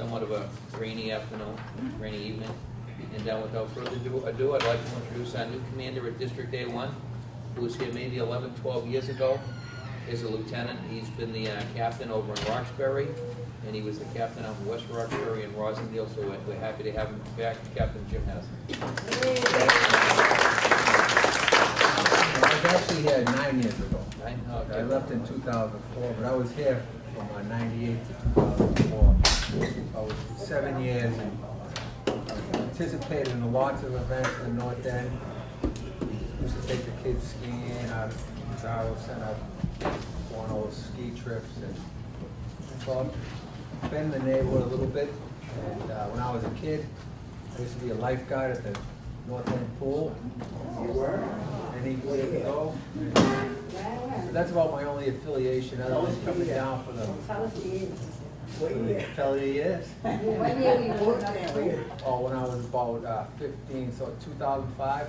somewhat of a rainy afternoon, rainy evening. And without further ado, I'd like to introduce our new commander at District A1, who was here maybe 11, 12 years ago as a lieutenant. He's been the captain over in Roxbury, and he was the captain of West Roxbury and Rosendale, so we're happy to have him back, Captain Jim Hassan. I was actually here 9 years ago. Okay. I left in 2004, but I was here from 98 to 2004. I was 7 years and participated in lots of events in the North End. We used to take the kids skiing out of Pizarro, sent out on all those ski trips. And so I've been in the neighborhood a little bit. And when I was a kid, I used to be a lifeguard at the North End pool. Any years ago. So that's about my only affiliation. Other than coming down for the. Tell you years. When year you worked there? Oh, when I was about 15, so 2005.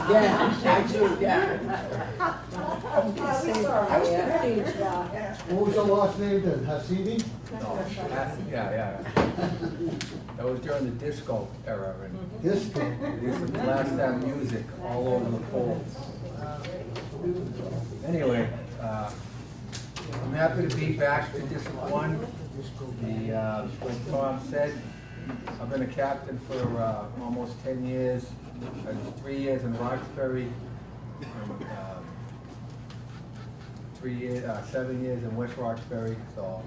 Yeah, actually, yeah. I was 15, yeah. What was your last name then? Hasiди? No, yeah. That was during the disco era, and Disco. they used to blast that music all over the poles. Anyway, I'm happy to be back to District 1. Like Tom said, I've been a captain for almost 10 years. I was 3 years in Roxbury, and, 7 years in West Roxbury. So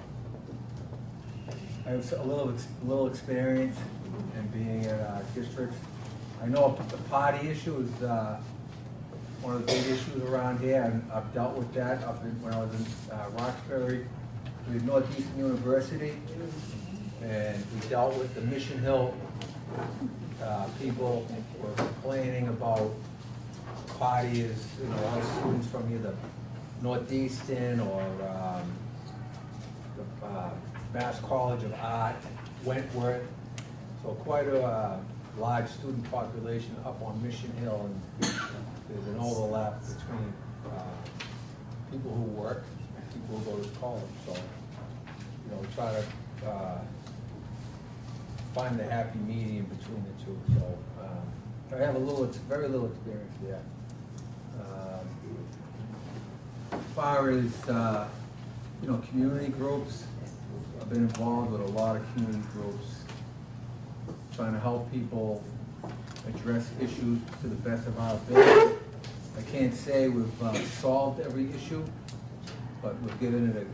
I have a little experience in being in districts. I know the party issue is one of the big issues around here, and I've dealt with that when I was in Roxbury with Northeastern University, and we dealt with the Mission Hill people were complaining about parties, a lot of students from either Northeastern or the Mass College of Art, Wentworth, so quite a large student population up on Mission Hill, and there's an overlap between people who work and people who go to college. So, we try to find the happy medium between the two. So, I have very little experience there. As far as community groups, I've been involved with a lot of community groups, trying to help people address issues to the best of our ability. I can't say we've solved every issue, but we've given it a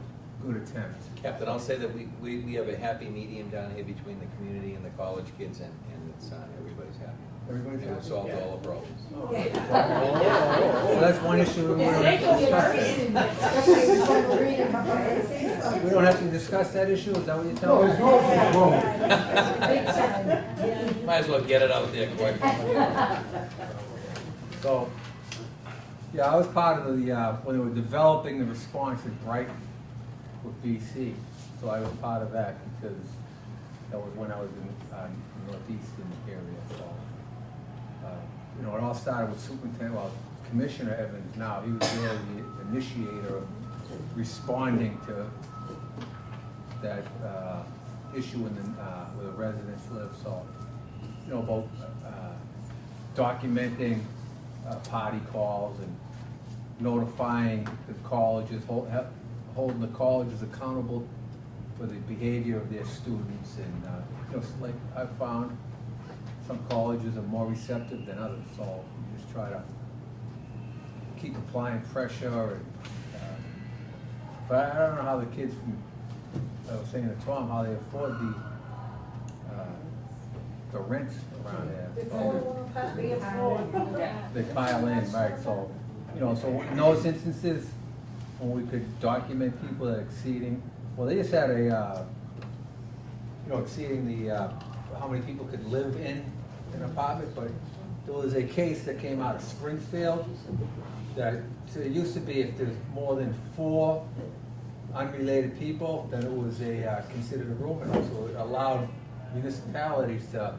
good attempt. Captain, I'll say that we have a happy medium down here between the community and the college kids, and it's, everybody's happy. Everybody's And we've happy? solved all the problems. So that's one issue we want to discuss. We don't have to discuss that issue, is that what you're No, telling it's me? no wrong. Might as well get it out there quick. So, I was part of the, when they were developing the response at Brighton with VC. So I was part of that because that was when I was in the northeastern area. So, it all started with Commissioner Evans now. He was really the initiator of responding to that issue where the residents live. So, about documenting party calls and notifying the colleges, holding the colleges accountable for the behavior of their students. And, like I've found, some colleges are more receptive than others, so we just try to keep applying pressure. And, but I don't know how the kids I was saying to Tom, how they afford the rent around there. They pile in, right? So, so in those instances, when we could document people that are exceeding, well, they just had exceeding the how many people could live in an apartment, but there was a case that came out of Springfield that, so it used to be if there's more than 4 unrelated people, then it was considered a room, and also it allowed municipalities to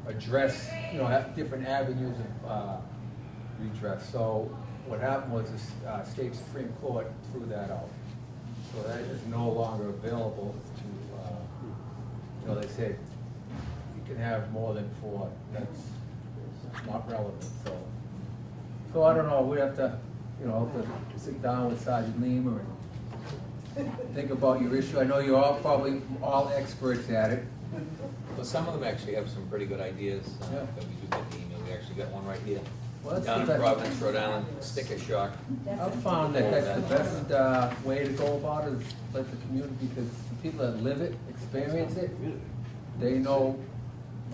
address, have different avenues of redress. So what happened was the state Supreme Court threw that out. So that is no longer available to, they said you can have more than 4, that's not relevant, so. So I don't know, we have to, to sit down with Sergeant Lima and think about your issue. I know you're all probably all experts at it. Well, some of them actually have some pretty good ideas Yeah. that we do get the email. We actually got one right here. Well, that's Down the in best. Providence, Rhode Island, sticker shock. I've found that that's the best way to go about it, is let the community, because the people that live it, experience it, they know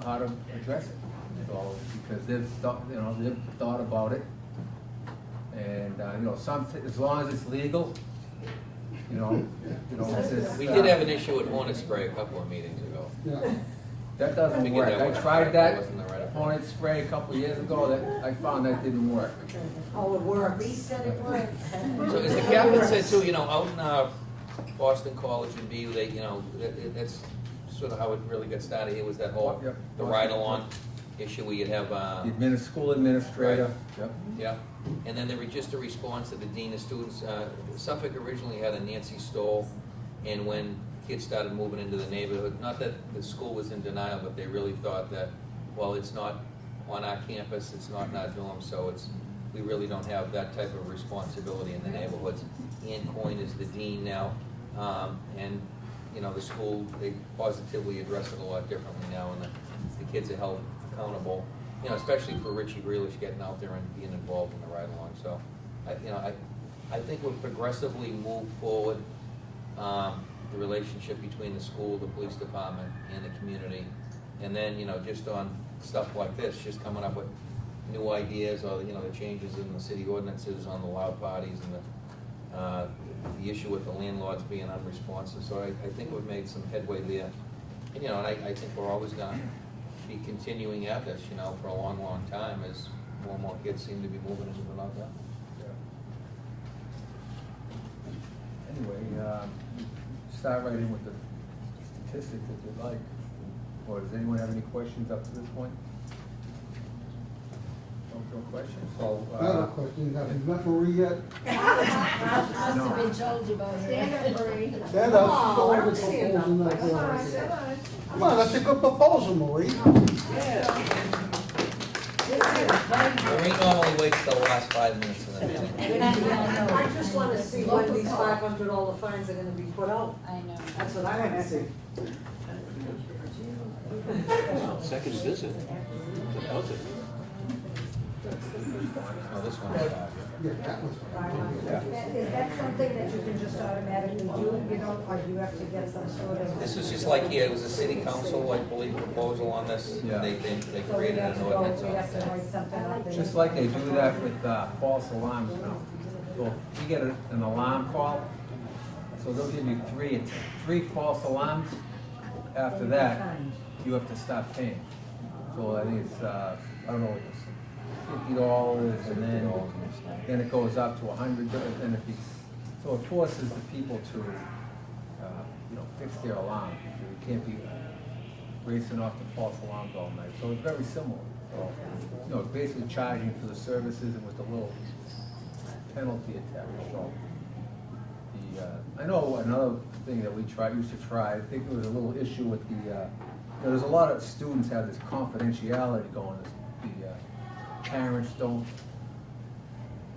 how to address it. So, because they've thought about it. And, as long as it's legal, it's just, We did have an issue with hornet spray a couple of meetings ago. Yeah. that doesn't Figured work. that I wasn't tried right. that Wasn't the right approach. hornet spray a couple of years ago, that, I found that didn't work. Oh, it works. He said it works. So as the captain said too, out in Boston College and BU, that's sort of how it really got started here, was that whole, Yep. the ride-along issue where you'd have, The school administrator, yep. yeah, and then there was just a response to the dean of students. Suffolk originally had a Nancy Stoll, and when kids started moving into the neighborhood, not that the school was in denial, but they really thought that, well, it's not on our campus, it's not in our dorm, so we really don't have that type of responsibility in the neighborhoods. Ann Coyne is the dean now, and, the school, they positively address it a lot differently now, and the kids are held accountable, especially for Richie Grealish getting out there and being involved in the ride-along. So, I think we'll progressively move forward, the relationship between the school, the police department, and the community. And then, just on stuff like this, just coming up with new ideas, or, the changes in the city ordinances on the loud parties and the issue with the landlords being unresponsive. So I think we've made some headway there. And, I think we're always gonna be continuing at this, for a long, long time, as more and more kids seem to be moving into the lockdown. Anyway, start right in with the statistics if you'd like. Or does anyone have any questions up to this point? No questions, so, I have a question, have you met Marie yet? Must have been told about her. Stand up, Marie. Stand up, Oh, go I over don't stand up. proposing that Come on, there. come on. Come on, that's a good proposal, Marie. Marie normally waits till the last 5 minutes of the meeting. I just wanna see when these $500 fines are gonna be put out. I know. That's what I wanna see. Second visit. How's it? Oh, this one's Yeah, that was fine. Is that something that you can just automatically do, or do you have to get some sort of? This was just like, it was a city council, I believe, proposal on this. Yeah. They So we created have an to go, ordinance we on have to it. write something up. and- just like they do that with false alarms now. So if you get an alarm call, so they'll give you three false alarms. After that, you have to stop paying. So I think it's, I don't know, it's $50, and then it goes up to $100, and so it forces the people to, fix their alarm. You can't be racing off the false alarms all night, so it's very similar. So, basically charging for the services and with a little penalty attached, so. I know another thing that we used to try, I think there was a little issue with there's a lot of students have this confidentiality going, the parents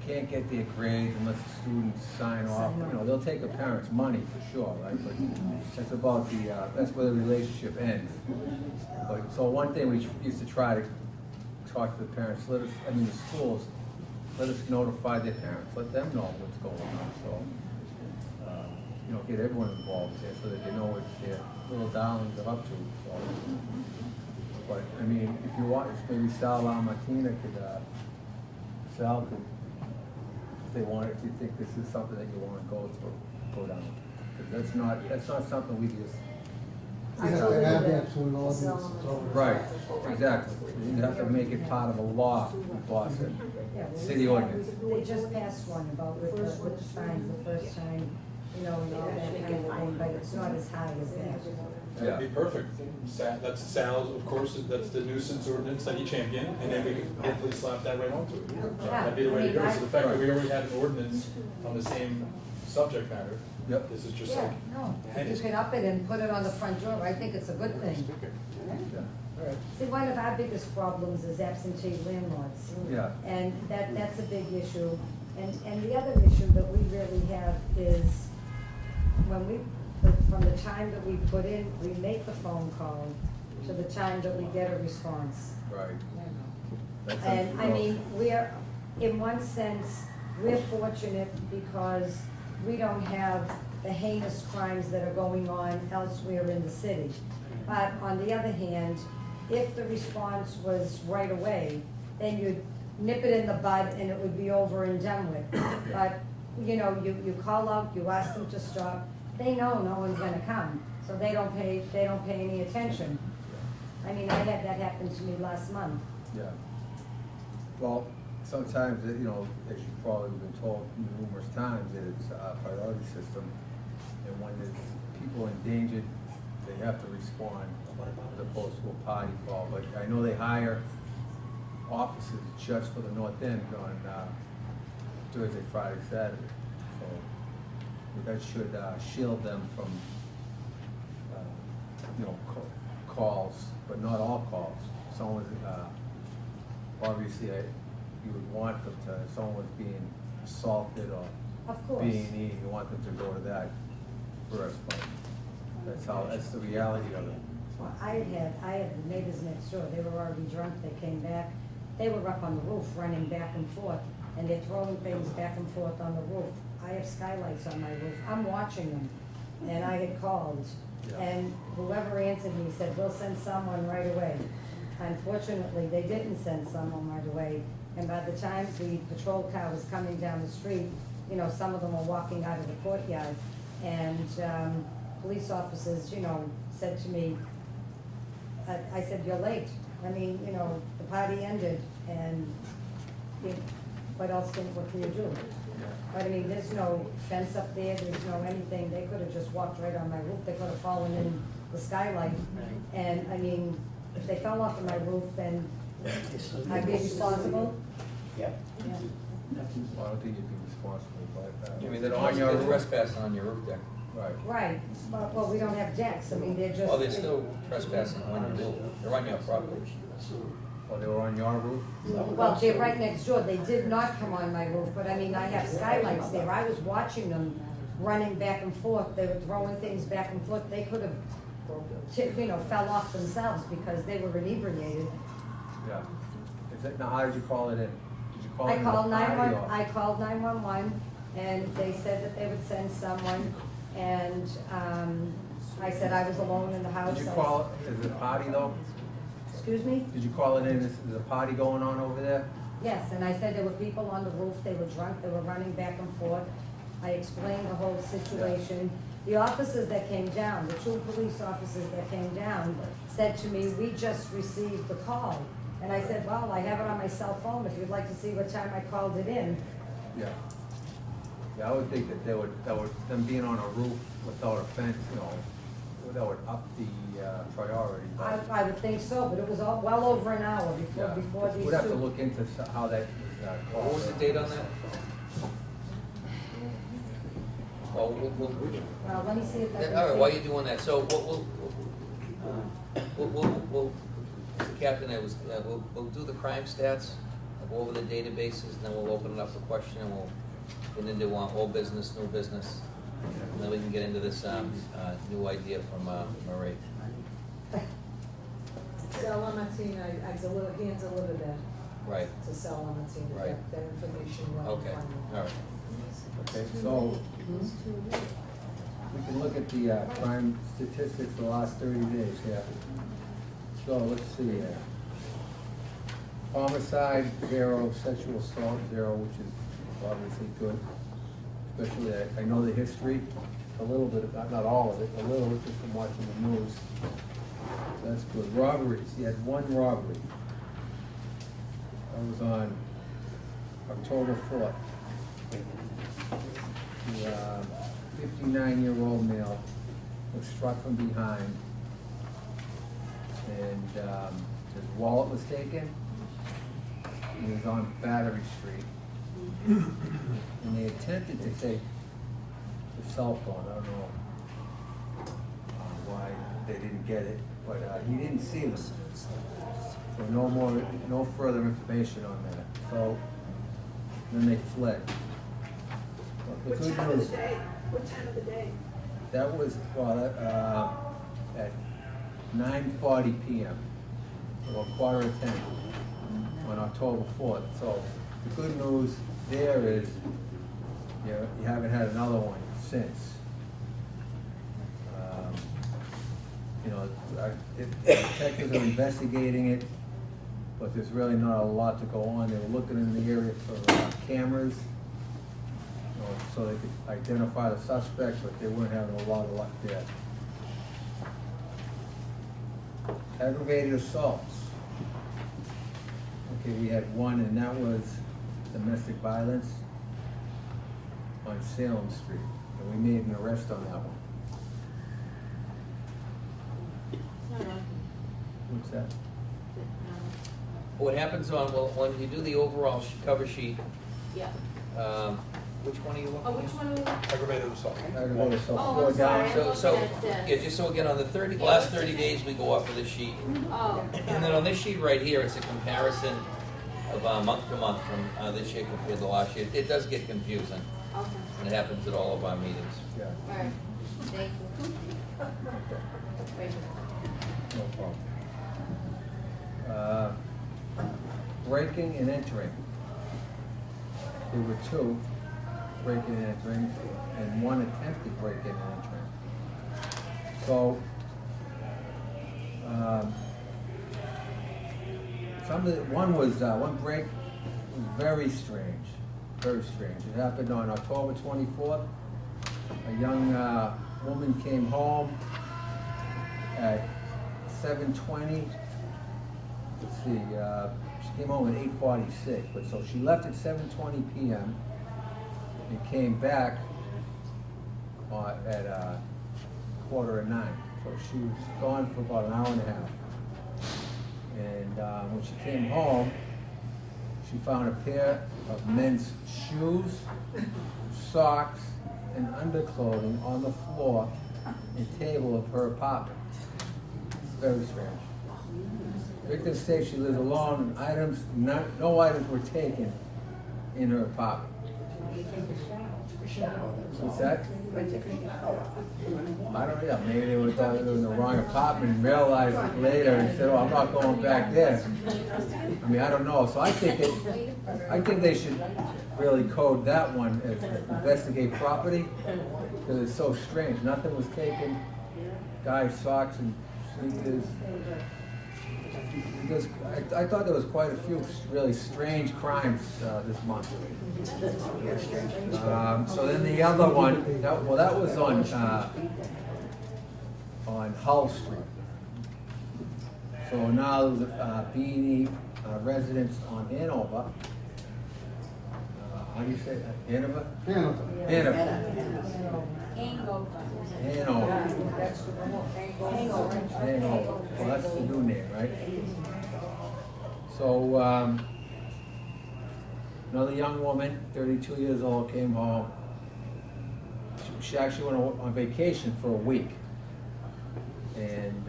can't get their grades unless the students sign off, they'll take a parent's money for sure, right? But that's about that's where the relationship ends. But, so one thing we used to try to talk to the parents, the schools, let us notify their parents, let them know what's going on, so, get everyone involved there so that they know what their little darlings are up to, so. But, if you want, maybe Sal Martina could, Sal could, if you think this is something that you wanna go down. 'Cause that's not something we just. You have to add that to an ordinance. it's over. Right, exactly. You have to make it part of a law, Boston, city ordinance. They just passed one about with the signs the first time, and all that kind of thing, but it's not as high as that. That'd be perfect. That's Sal's, of course, that's the nuisance ordinance that he championed, and then we can hopefully slap that right onto it. That'd be the way to go. So the fact that we already have an ordinance on the same subject matter. Yep. This is just Yeah, like, no, if Hey. you can up it and put it on the front door, I think it's a good thing. Yeah, all right. See, one of our biggest problems is absentee landlords. Yeah. And that's a big issue. And the other issue that we really have is from the time that we put in, we make the phone call to the time that we get a response. Right. That's And I unfortunate. mean, in one sense, we're fortunate because we don't have the heinous crimes that are going on elsewhere in the city. But on the other hand, if the response was right away, then you'd nip it in the bud and it would be over and done with. But, you know, you call out, you ask them to stop, they know no one's gonna come, so they don't pay any attention. I mean, I had that happen to me last month. Yeah. Well, sometimes, you know, as you've probably been told numerous times, that it's a priority system. And when there's people endangered, they have to respond as opposed to a party call. But I know they hire officers just for the North End on Thursday, Friday, Saturday. So that should shield them from, you know, calls, but not all calls. Someone, obviously, you would want them to, if someone was being assaulted or Of course. B&E, you want them to go to that first, but that's the reality of it. Well, I had neighbors next door, they were already drunk, they came back, they were up on the roof running back and forth, and they're throwing things back and forth on the roof. I have skylights on my roof, I'm watching them, and I had called, Yeah. and whoever answered me said, we'll send someone right away. Unfortunately, they didn't send someone right away, and by the time the patrol car was coming down the street, you know, some of them were walking out of the courtyard, and, police officers, you know, said to me, I said, you're late. I mean, you know, the party ended, and what can you do? But I mean, there's no fence up there, there's no anything, they could have just walked right on my roof, they could have fallen in the skylight. And I mean, if they fell off of my roof, then I'd be responsible. Yep. Yeah. Well, I don't think you'd be responsible, but. I mean, they're on your roof. trespassing on your roof deck. Right. Right, well, we don't have decks, I mean, they're just. Well, they're still trespassing on your roof. They're on your property. Oh, they were on your roof? Well, they're right next door, they did not come on my roof, but I mean, I have skylights there, I was watching them running back and forth, they were throwing things back and forth, they could have, you know, fell off themselves because they were inebriated. Yeah. Is it, now, how did you call it in? Did you call it I in? called the party 911, or- I called 911, and they said that they would send someone, and, I said I was alone in the house. Did you I- call it, is it a party though? Excuse me? Did you call it in, is a party going on over there? Yes, and I said there were people on the roof, they were drunk, they were running back and forth. I explained the whole situation. The officers that came down, the two police officers that came down, said to me, we just received the call. And I said, well, I have it on my cell phone, if you'd like to see what time I called it in. Yeah. Yeah, I would think that them being on a roof without a fence, you know, that would up the priority. but- I would think so, but it was well over an hour Yeah. before these two. We'd have to look into how that was called. What was the date on that? Well, Well, let me see if I can. all right, see. while you're doing that, so we'll, Captain, we'll do the crime stats, go over the databases, and then we'll open it up for question, and we'll get into old business, new business, and then we can get into this, new idea from, Marie. Sal Lamartine, I hand delivered that Right, to Sal Lamartine, Right. that information. when I okay, find it. all right. Okay, so we can look at the crime statistics for the last 30 days, yeah. So let's see here. Homicide, 0, sexual assault, 0, which is obviously good. Especially, I know the history, a little bit, not all of it, a little, just from watching the news. That's good. Robberies, you had 1 robbery. That was on October 4th. The 59-year-old male was struck from behind, and his wallet was taken. He was on Battery Street, and they attempted to take the cell phone, I don't know why they didn't get it, but he didn't see them. So no further information on that. So then they fled. But the What good time of news- the day? What time of the day? That was, at 9:40 p.m., or 9:45 on October 4th. So the good news there is, you haven't had another one since. The detectives are investigating it, but there's really not a lot to go on. They were looking in the area for cameras, so they could identify the suspect, but they weren't having a lot of luck there. Aggravated assaults. Okay, we had one, and that was domestic violence on Salem Street, and we made an arrest on that one. What's that? What happens when you do the overall cover sheet, Yeah. which one are you looking at? Oh, which one are we? Aggravated assault. Aggravated assault, Oh, four I'm sorry. down. So, Looking at this. yeah, just so again, on the last 30 days, we go off of this sheet. Oh. And then on this sheet right here, it's a comparison of month to month from this year compared to last year. It does get confusing, Okay, and it happens at all of our meetings. Yeah, all right, thank you. Wait. no problem. Breaking and entering. There were two breaking and entering, and one attempted break-in and entering. So, one break was very strange, very strange. It happened on October 24th. A young woman came home at 7:20. Let's see, she came home at 8:46, but so she left at 7:20 p.m. and came back at 8:45. So she was gone for about an hour and a half. And when she came home, she found a pair of men's shoes, socks, and underclothing on the floor and table of her apartment. Very strange. Victim states she lives alone, and no items were taken in her apartment. What's that? I don't know, maybe they were thought they were in the wrong apartment and realized it later and said, oh, I'm not going back there. I mean, I don't know, so I think they should really code that one as investigate property, because it's so strange, nothing was taken, guy's socks and sneakers. Because I thought there was quite a few really strange crimes this month. So then the other one, that was on Hull Street. So now Beanie residents on Hanover. How do you say that? Hanover? Hanover. Hanover. Hanover. Hanover. Well, that's the new name, right? So, another young woman, 32 years old, came home. She actually went on vacation for a week. And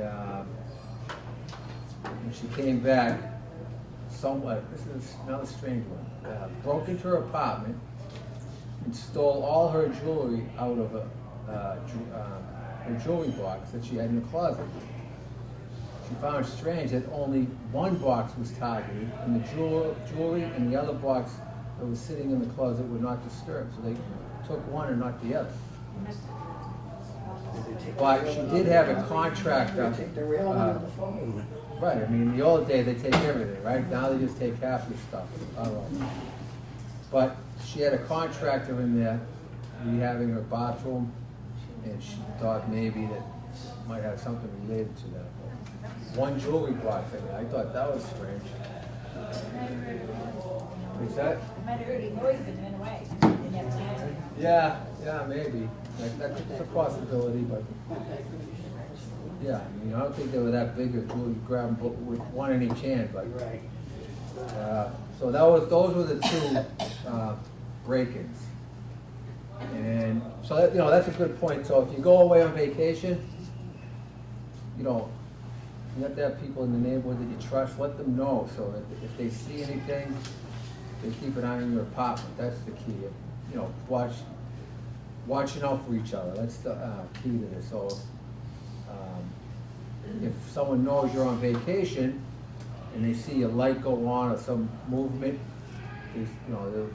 when she came back, this is another strange one, broke into her apartment and stole all her jewelry out of her jewelry box that she had in the closet. She found it strange that only one box was targeted, and the jewelry and the other box that was sitting in the closet were not disturbed. So they took one and not the other. But she did have a contractor. Right, I mean, in the old days, they take everything, right? Now they just take half the stuff. I don't know. But she had a contractor in there rehabbing her bathroom, and she thought maybe that might have something related to that. One jewelry box, I thought that was strange. What's that? Might have heard a noise and went away. Didn't have time. Yeah, maybe. That's a possibility, but yeah, I mean, I don't think they were that big. If you grab them with one in each hand, but so those were the two break-ins. And so, that, you know, that's a good point. So if you go away on vacation, you know, you have to have people in the neighborhood that you trust, let them know, so that if they see anything, they keep an eye on your apartment, that's the key. You know, watching out for each other, that's the key to this. So, if someone knows you're on vacation, and they see a light go on or some movement, you know,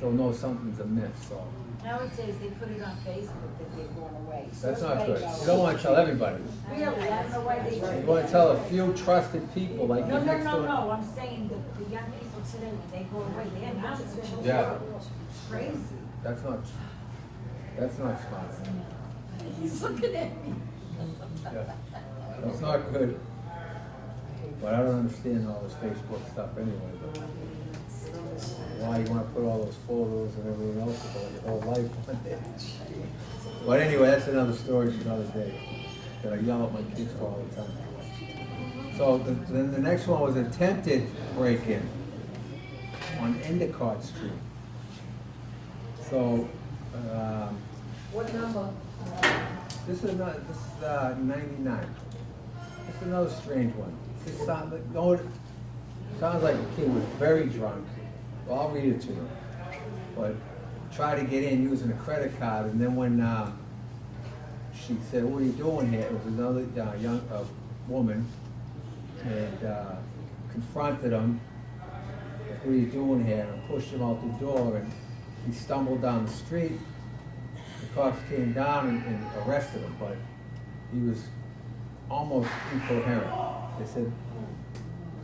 they'll know something's amiss, so. Nowadays, they put it on Facebook that they're going away. So That's not good. everybody knows. You don't wanna tell everybody. Really, I don't know why they do. You wanna tell a few trusted people, like No, your no, next no, door. no, I'm saying the young people today, when they go away, they announce it. Yeah. It's crazy. That's not smart. He's looking at me. Yeah. That's not good. But I don't understand all this Facebook stuff anyway, but why you wanna put all those photos and everything else about your whole life on there. But anyway, that's another story for another day, that I yell at my kids for all the time. So then the next one was attempted break-in on Endicott Street. So, What number? this is 99. This is another strange one. This sounds like the kid was very drunk. Well, I'll read it to you. But tried to get in using a credit card, and then when she said, "What are you doing here?" It was another young woman, and confronted him. "What are you doing here?" And pushed him out the door, and he stumbled down the street. The cops came down and arrested him, but he was almost incoherent. They said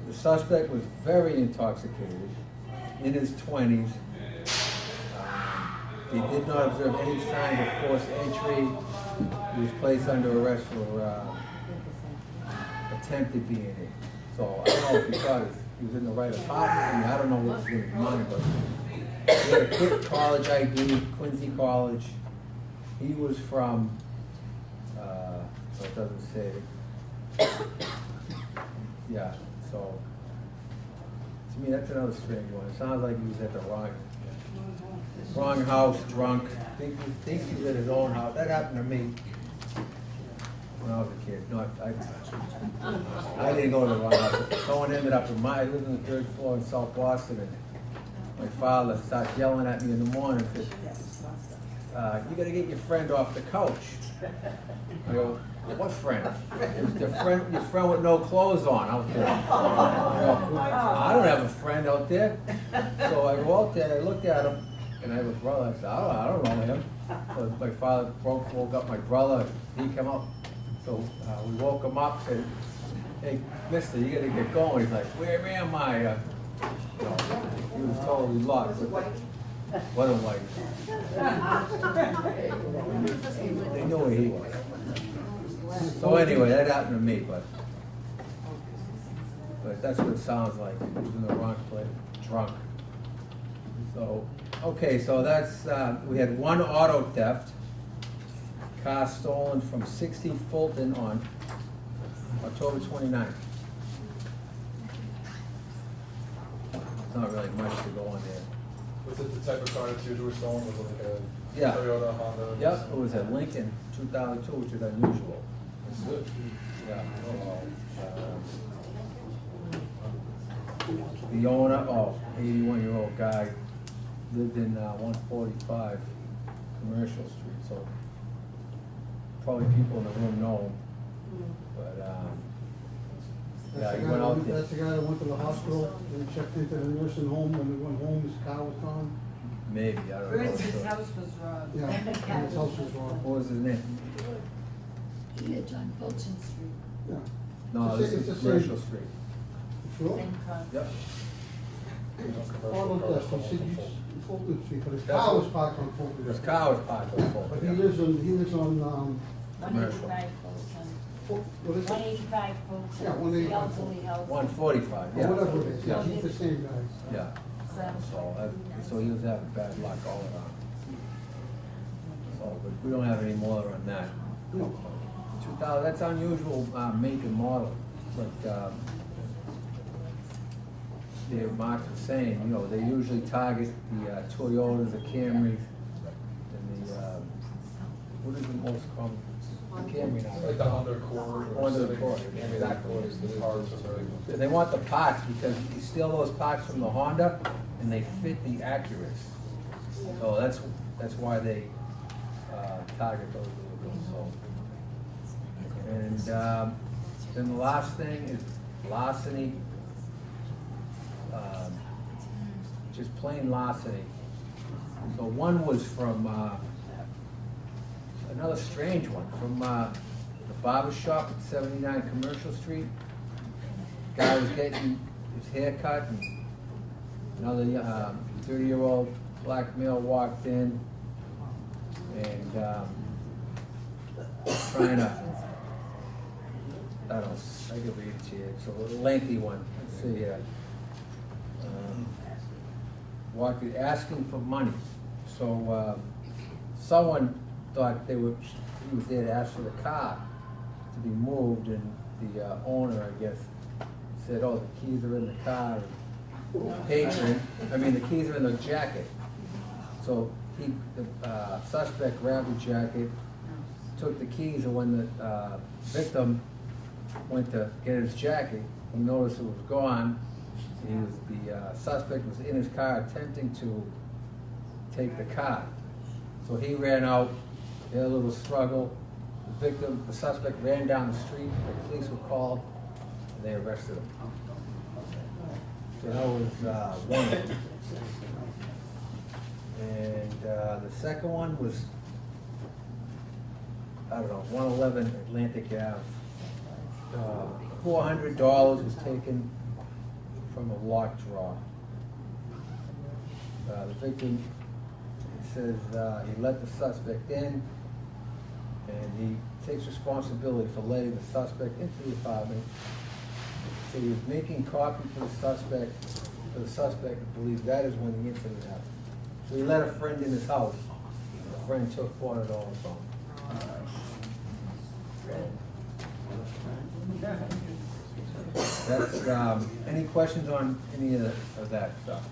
the suspect was very intoxicated, in his 20s. He did not observe any signs of forced entry. He was placed under arrest for attempted being in. So I don't know if he thought he was in the right apartment. I mean, I don't know what was in his mind, but he had a quick college ID, Quincy College. He was from, so it doesn't say. Yeah, so, to me, that's another strange one. It sounds like he was at the wrong house, drunk, thinks he's at his own house. That happened to me when I was a kid. No, I didn't go to the wrong house. Someone ended up I lived on the 3rd floor in South Boston, and my father started yelling at me in the morning, said, "You gotta get your friend off the couch." I go, "What friend?" "It was your friend with no clothes on out there." I don't have a friend out there. So I go out there, I looked at him, and I have a brother. I said, I don't know him. So my father woke up my brother, he came up. So we woke him up, said, "Hey, mister, you gotta get going." He's like, "Where am I?" You know, he was totally lost. What a wife. They knew where he was. So anyway, that happened to me, but that's what it sounds like. He was in the wrong place, drunk. So, okay, so that's, we had one auto theft, car stolen from 60 Fulton on October 29th. It's not really much to go on there. Was it the type of car that's usually stolen? Was it like a Yeah. Toyota, Honda? Yep, it was a Lincoln 2002, which is unusual. It's good. Yeah. The owner, 81-year-old guy, lived in 145 Commercial Street, so probably people in the room know him. But, yeah, he went out there. That's the guy that went to the hospital and checked into the nursing home. When he went home, his car was gone. Maybe, I don't know. First, his house was robbed. Yeah, and his house was wrong. What was his name? He lived on Fulton Street, Yeah. No, this It's is the Commercial same. Street. Sure. same concept. Yep. Oh, no, that's from Sidney's Fulton Street, but his car was parked on Fulton. His car was parked on Fulton. But he lives on, 185 Fulton. what is it? 185 Fulton. Yeah, 185 Elderly health. 145, Or yeah. whatever it is, yeah, Yeah. he's the same guy. Yeah, so he was having bad luck all around. So, but we don't have any more on that. No. 2000, that's unusual, make and model, like, Mark was saying, you know, they usually target the Toyotas, the Camrys, and what is the most common? Camry now. Like the Honda Accord or Honda Civic. Accord, exactly. Accord is the cars are. They want the parts because you steal those parts from the Honda and they fit the Acuras. So that's why they target those vehicles, so. And then the last thing is larceny. Just plain larceny. So one was from, another strange one, from the barber shop at 79 Commercial Street. Guy was getting his hair cut and another 30-year-old black male walked in and trying to, I don't know, I can read it to you, it's a lengthy one, let's see here. Walked in asking for money, so someone thought he was there to ask for the car to be moved, and the owner, I guess, said, oh, the keys are in the car. The keys are in the jacket. So the suspect grabbed the jacket, took the keys, and when the victim went to get his jacket, he noticed it was gone. The suspect was in his car attempting to take the car. So he ran out, they had a little struggle. The suspect ran down the street, the police were called, and they arrested him. So that was one. And the second one was, I don't know, 111 Atlantic Ave. $400 was taken from a lock drawer. The victim, it says he let the suspect in, and he takes responsibility for letting the suspect into the apartment. So he was making coffee for the suspect, I believe that is when the incident happened. So he let a friend in his house. The friend took $400 from him. That's, any questions on any of that stuff?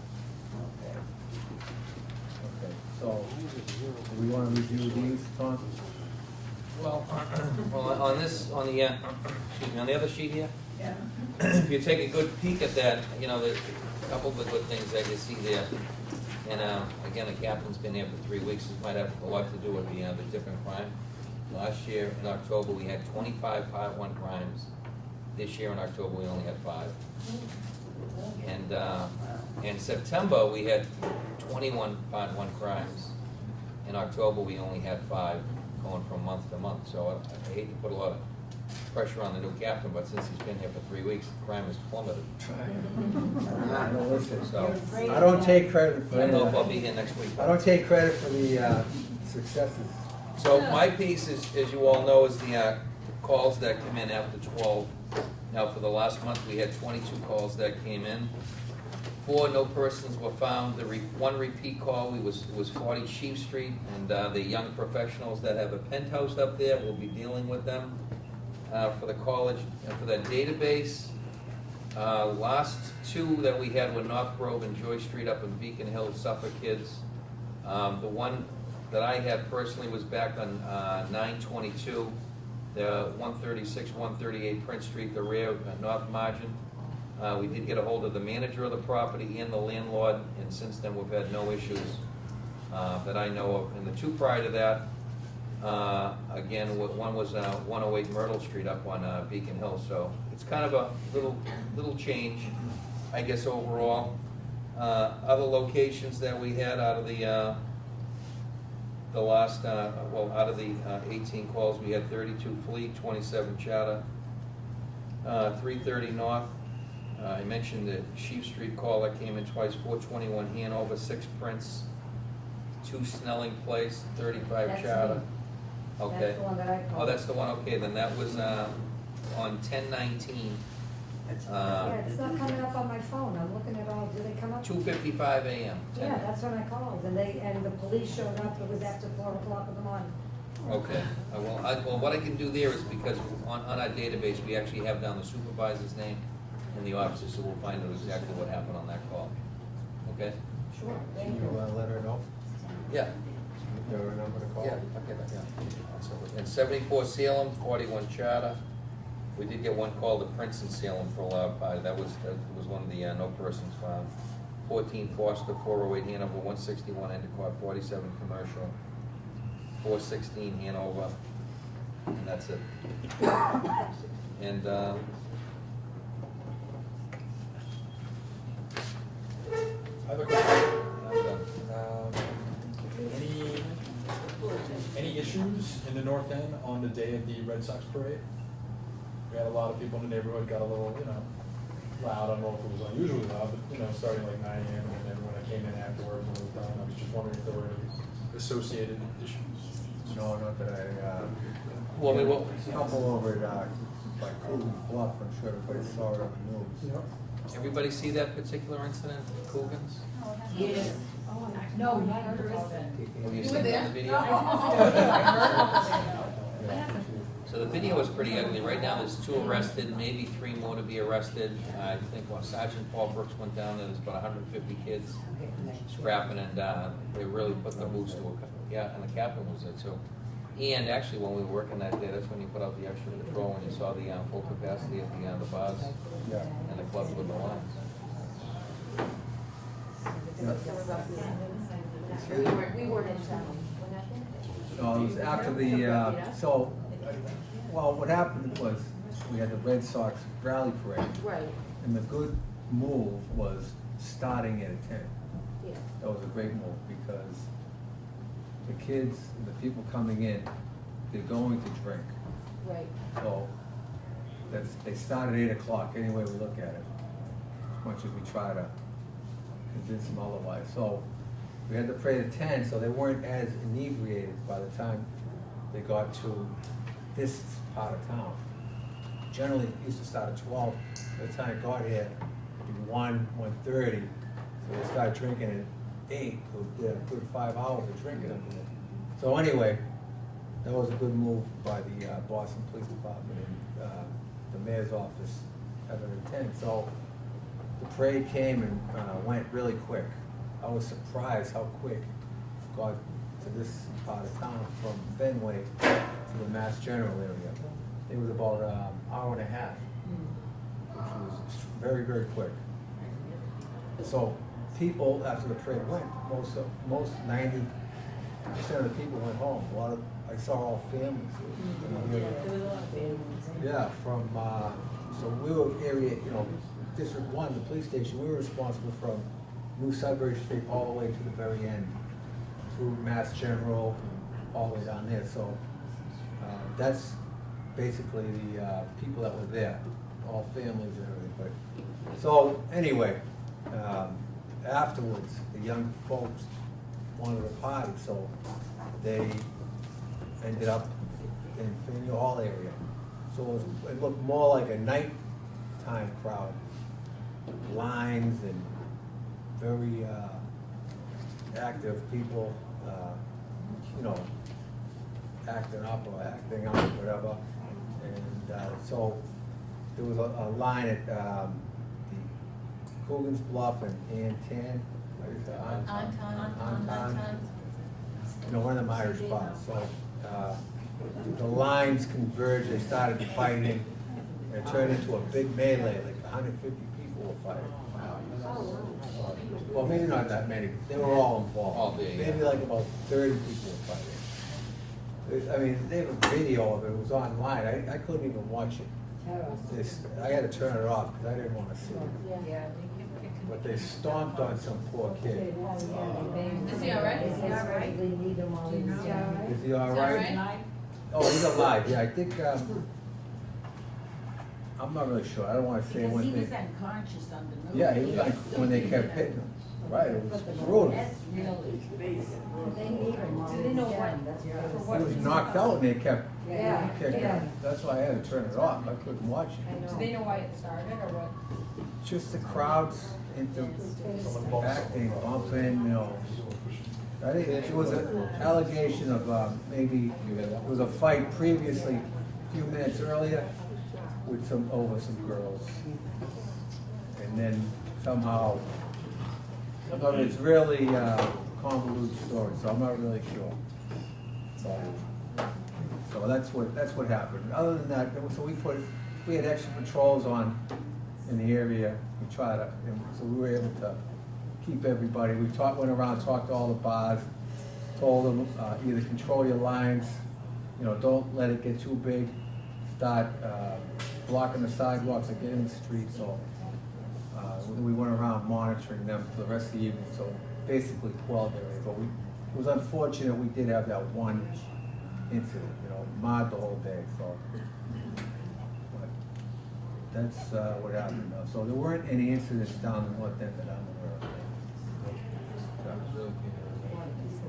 Okay, so, do we want to review these, Tom? Well, on this, on the, excuse me, on the other sheet here, if you take a good peek at that, you know, there's a couple of the good things that you see there. And again, the captain's been here for 3 weeks. This might have a lot to do with the different crime. Last year in October, we had 25 Part 1 crimes. This year in October, we only had 5. And in September, we had 21 Part 1 crimes. In October, we only had 5, going from month to month. So I hate to put a lot of pressure on the new captain, but since he's been here for 3 weeks, crime has plummeted. No, listen, So I don't take credit for I don't know if I'll any, be here next week. I don't take credit for the successes. So my piece is, as you all know, is the calls that come in after 12. Now, for the last month, we had 22 calls that came in. 4 no persons were found. The one repeat call was 40 Sheep Street, and the young professionals that have a penthouse up there, we'll be dealing with them for the college and for that database. Last 2 that we had were North Grove and Joy Street up in Beacon Hill, Suffolk kids. The one that I had personally was back on 9/22, the 136, 138 Prince Street, the rear north margin. We did get a hold of the manager of the property and the landlord, and since then we've had no issues that I know of. And the 2 prior to that, again, one was 108 Myrtle Street up on Beacon Hill. So it's kind of a little change, I guess, overall. Other locations that we had out of the last, out of the 18 calls, we had 32 Fleet, 27 Chatter, 330 North. I mentioned the Sheep Street call that came in twice, 421 Hanover, 6 Prince, 2 Snelling Place, 35 That's Chatter. me. Okay. That's the one that I called. Oh, that's the one, okay, then that was on 10/19. Yeah, it's not coming up on my phone, I'm looking at all, do they come up? 2:55 a.m. Yeah, that's when I called, and the police showed up, it was after 4 o'clock in the morning. Okay, well, what I can do there is, because on our database, we actually have down the supervisor's name and the officer, so we'll find out exactly what happened on that call. Okay? Sure, Can thank you you. let her know? Yeah. Your number to call? Yeah, okay, yeah. And 74 Salem, 41 Charter. We did get one call to Princeton Salem for a loud party. That was one of the no persons found. 14 Foster, 408 Hanover, 161 Endicott, 47 Commercial, 416 Hanover, and that's it. And, I have a question. I'm done. Any issues in the North End on the day of the Red Sox parade? We had a lot of people in the neighborhood, got a little, loud. I don't know if it was unusually loud, but, starting like 9 AM, and then when I came in afterwards when it was done, I was just wondering if there were any associated issues. No, not that I, Well, we will, couple over at, like Coogan Bluff, I'm sure everybody saw it on the news. everybody see that particular incident, Coogan's? Yes. No, I heard about it. Have you You seen were it there? on the video? Yeah. So the video was pretty ugly. Right now, there's 2 arrested, maybe 3 more to be arrested. I think Sergeant Paul Brooks went down there, there's about 150 kids scrapping, and they really put the boots to it. Yeah, and the captain was there too. And actually, when we were working that day, that's when you put out the extra patrol, when you saw the full capacity at the bars Yeah. and the clubs with the lines. We weren't in town. No, it was after the, well, what happened was, we had the Red Sox rally parade, Right, and the good move was starting at 10. yeah. That was a great move, because the kids, and the people coming in, they're going to drink. Right. So, they start at 8 o'clock, any way we look at it, as much as we try to convince them otherwise. So, we had the parade at 10, so they weren't as inebriated by the time they got to this part of town. Generally, it used to start at 12, by the time it got here, it'd be 1:30, so they started drinking at 8, so they had a good 5 hours of drinking up there. So anyway, that was a good move by the Boston Police Department and the mayor's office having it at 10. So the parade came and went really quick. I was surprised how quick it got to this part of town from Fenway to the Mass General area. It was about an hour and a half, which was very, very quick. So people, after the parade went, most 90% of the people went home. I saw all families. There was a lot of families. Yeah, from, so we were area, District 1, the police station, we were responsible from New Sudbury Street all the way to the very end, through Mass General, all the way down there. So that's basically the people that were there, all families and everything. But so anyway, afterwards, the young folks wanted a party, so they ended up in Faneuil Hall area. So it looked more like a nighttime crowd, lines and very active people, acting up or acting out, whatever. And so there was a line at the Coogan's Bluff and Antan, what is that? Antan. One of them Irish bars. So the lines converged, they started fighting, and it turned into a big melee, like 150 people were fighting. Well, maybe not that many, they were all involved. All day, yeah. Maybe like about 30 people were fighting. I mean, they have a video of it, it was online, I couldn't even watch it. I had to turn it off, because I didn't want to see it. Yeah. But they stomped on some poor kid. Is he all right? Is he all right? Is he all right? Oh, he's alive, yeah, I think, I'm not really sure, I don't wanna say Because one he was thing. unconscious on the news. Yeah, he was like, when they kept hitting him, right, it was brutal. That's really basic. They need him while Do they know he's what- down, that's for He what was reason? knocked out and they kept, Yeah, yeah. that's why I had to turn it off, I couldn't watch it. Do they know why it started or what? Just the crowds into acting, bumping, I think it was an allegation of, maybe, it was a fight previously, a few minutes earlier, with over some girls. And then somehow, it's really a convoluted story, so I'm not really sure. So that's what happened. Other than that, so we had extra patrols on in the area. We tried to, so we were able to keep everybody. We went around, talked to all the bars, told them, either control your lines, don't let it get too big, start blocking the sidewalks or get in the street, so we went around monitoring them for the rest of the evening, so basically quelled everything, but it was unfortunate we did have that one incident, marred the whole day, so. But that's what happened, so there weren't any incidents down the north end that I'm aware of.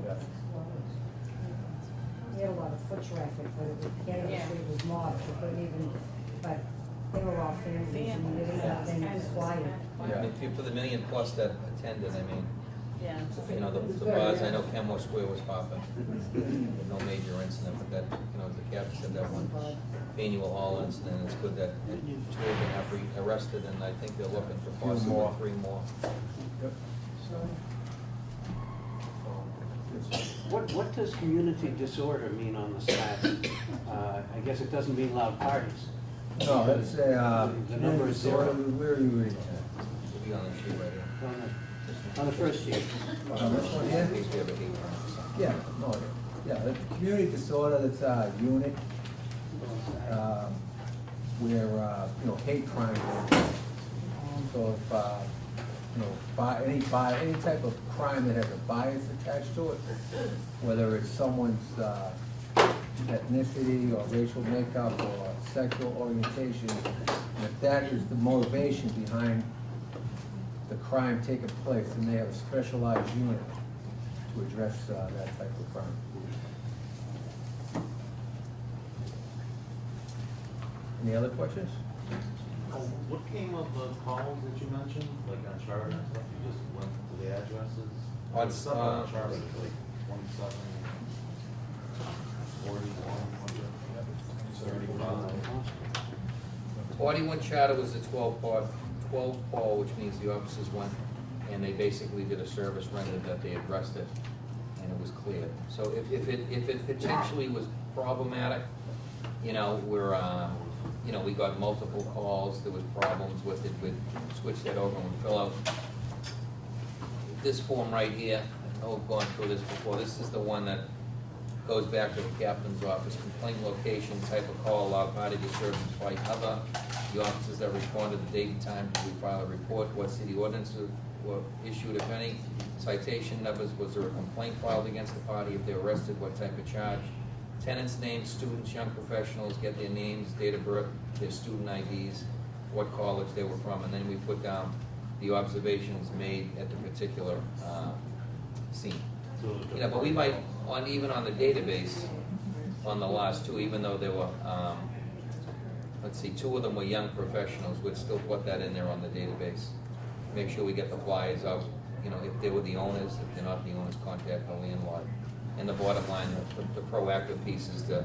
Yeah. We had a lot of foot traffic, but the end of the street was mobbed, you couldn't even, but they were all families, and they didn't have things quiet. Yeah. For the million plus that attended, I mean, Yeah. the bars, I know Kenmore Square was popping, with no major incident, but that, as the captain said, that one Faneuil Hall incident, it's good that 2 have been arrested, and I think they're looking for possibly more. 3 more. Yep. What does community disorder mean on the stats? I guess it doesn't mean loud parties. No, that's a, The number is 0. Where are you reading We'll be on the sheet right here. On the first sheet. that? This one here? At least we have a hate crime. Yeah, no, yeah, the community disorder, that's a unit, where, hate crime is. So if, any type of crime that has a bias attached to it, whether it's someone's, ethnicity or racial makeup or sexual orientation, and if that is the motivation behind the crime taking place, then they have a specialized unit to address that type of crime. Any other questions? What came of the calls that you mentioned, like on Charter and stuff? You just went to the addresses? On, Some on Charter, like 27, 41, 35. 41 Charter was a 12 call, which means the officers went and they basically did a service rendered that they addressed it and it was cleared. So if it potentially was problematic, we're, we got multiple calls, there was problems with it, we'd switch that over and we'd fill out this form right here. I know I've gone through this before. This is the one that goes back to the captain's office, complaint location, type of call, allowed party disturbance, fight, other. The officers that responded, the date and time, did we file a report, what city ordinances were issued, if any, citation numbers, was there a complaint filed against the party, if they were arrested, what type of charge, tenants' names, students, young professionals, get their names, date of birth, their student IDs, what college they were from, and then we put down the observations made at the particular scene. But we might, even on the database, on the last 2, even though there were, 2 of them were young professionals, we'd still put that in there on the database. Make sure we get the flyers out, if they were the owners, if they're not the owners, contact the landlord. And the bottom line, the proactive piece is to,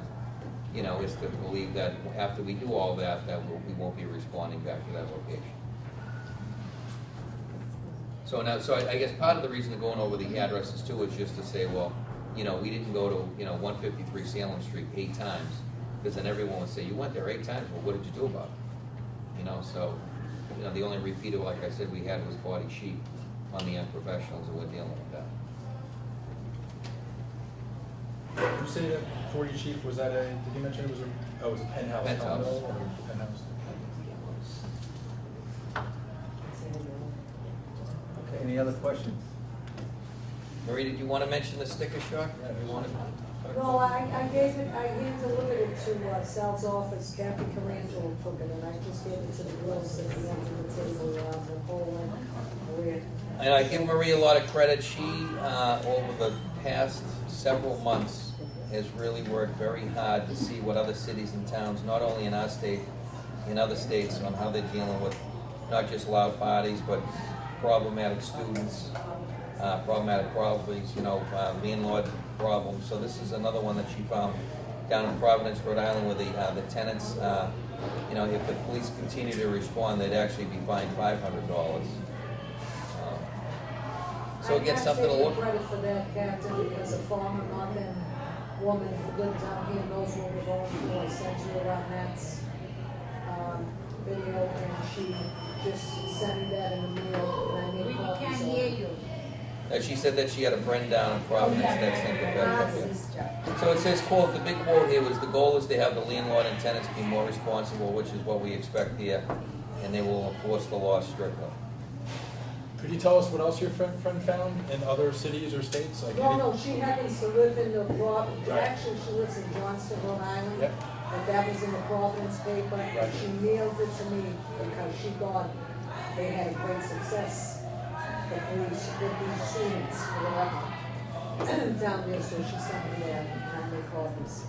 is to believe that after we do all that, we won't be responding back to that location. So I guess part of the reason of going over the addresses too is just to say, well, we didn't go to, 153 Salem Street 8 times, because then everyone would say, you went there 8 times, well, what did you do about it? So, the only repeater, like I said, we had was 40 sheep on the young professionals, and we're dealing with that. Did you say that 40 Chief, was that did you mention it was it was a penthouse Penthouse. condo or penthouse? Okay, any other questions? Marie, did you want to mention the sticker shock? You wanted? No, I hand delivered it to Sal's office, Kathy Carangelo took it, and I just gave it to the girls at the end of the table, Nicole and Maria. And I give Marie a lot of credit. She, over the past several months, has really worked very hard to see what other cities and towns, not only in our state, in other states, on how they're dealing with not just loud parties, but problematic students, problematic properties, landlord problems. So this is another one that she found down in Providence, Rhode Island, where the tenants, if the police continue to respond, they'd actually be fined $500. So again, something to look. I can't take credit for that, Captain, because a farmer not been woman who lives down here knows what we're going through. I sent you around Matt's, video, and she just sent me that in the mail, and I We made copies can't of hear it. you. She said that she had a friend down in Providence that sent it back up here. Sister. So it says, quote, the big quote here was, the goal is to have the landlord and tenants be more responsible, which is what we expect here, and they will enforce the law strictly. Could you tell us what else your friend found in other cities or states? Like any- No, she happens to live in the, Right. actually, she lives in Johnston, Rhode Island. Yep. But that was in the Providence paper. Right. She mailed it to me because she thought they had a great success, the police, with these students, or whatever, down there, so she sent me that, and I made copies.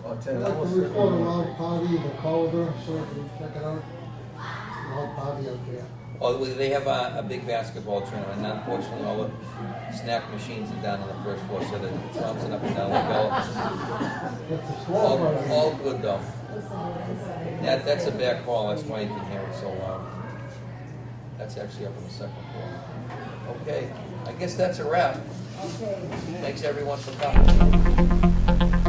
I'll I'd tell you, like I to was report a loud party in the corridor, so if you check it out. Loud party out there. Oh, they have a big basketball tournament, and unfortunately, all the snack machines are down on the first floor, so they're bouncing up and down like bells. It's a small party. All good though. That's a back hall, that's why you can hear it so loud. That's actually up on the second floor. Okay, I guess that's a wrap. Okay. Thanks everyone for coming.